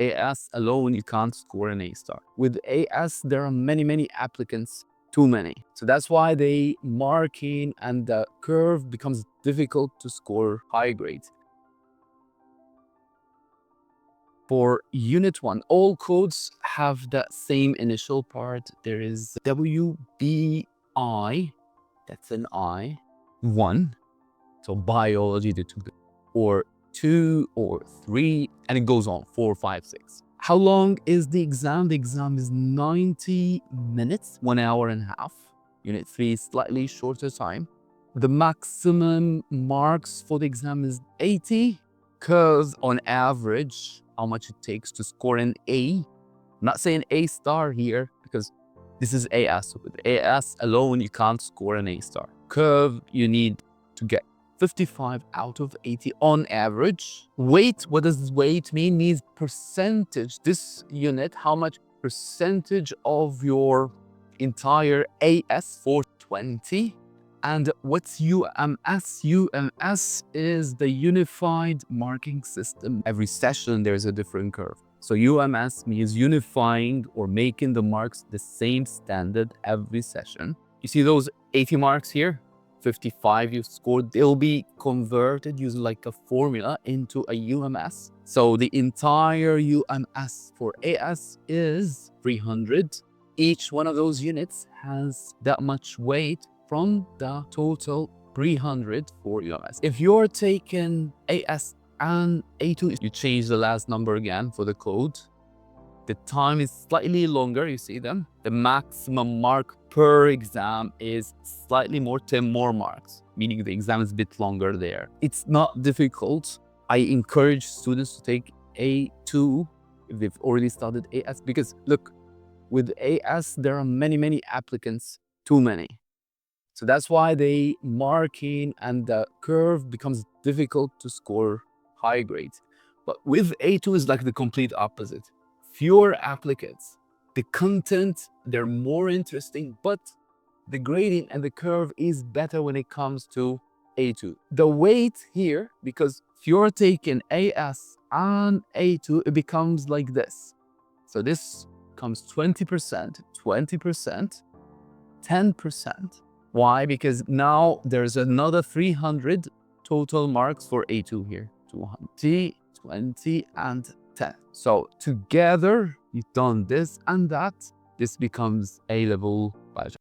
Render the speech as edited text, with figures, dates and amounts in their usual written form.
AS alone, you can't score an A star. With AS, there are many applicants, too many. So that's why they marking and the curve becomes difficult to score high grades. For Unit 1, all codes have the same initial part. There is WBI, that's an I, 1, so biology, the 2, or 2 or 3, and it goes on, 4, 5, 6. How long is the exam? The exam is 90 minutes, 1 hour and a half. Unit 3 is slightly shorter time. The maximum marks for the exam is 80, because on average, how much it takes to score an A. I'm not saying A star here, because this is AS. So with AS alone, you can't score an A star. Curve, you need to get 55 out of 80 on average. Weight, what does weight mean? Means percentage. This unit, how much percentage of your entire AS 420. And what's UMS? UMS is the Unified Marking System. Every session, there's a different curve. So UMS means unifying or making the marks the same standard every session. You see those 80 marks here? 55 you scored, they'll be converted using like a formula into a UMS. So the entire UMS for AS is 300. Each one of those units has that much weight from the total 300 for UMS. If you're taking AS and A2, you change the last number again for the code. The time is slightly longer, you see them. The maximum mark per exam is slightly more, 10 more marks, meaning the exam is a bit longer there. It's not difficult. I encourage students to take A2 if they've already started AS, because look, with AS, there are many applicants, too many. So that's why they marking and the curve becomes difficult to score high grades. But with A2 is like the complete opposite. Fewer applicants, the content, they're more interesting, but the grading and the curve is better when it comes to A2. The weight here, because if you're taking AS and A2, it becomes like this. So this comes 20%, 20%, 10%. Why? Because now there's another 300 total marks for A2 here. 20, 20, and 10. So together, you've done this and that. This becomes A-level biology.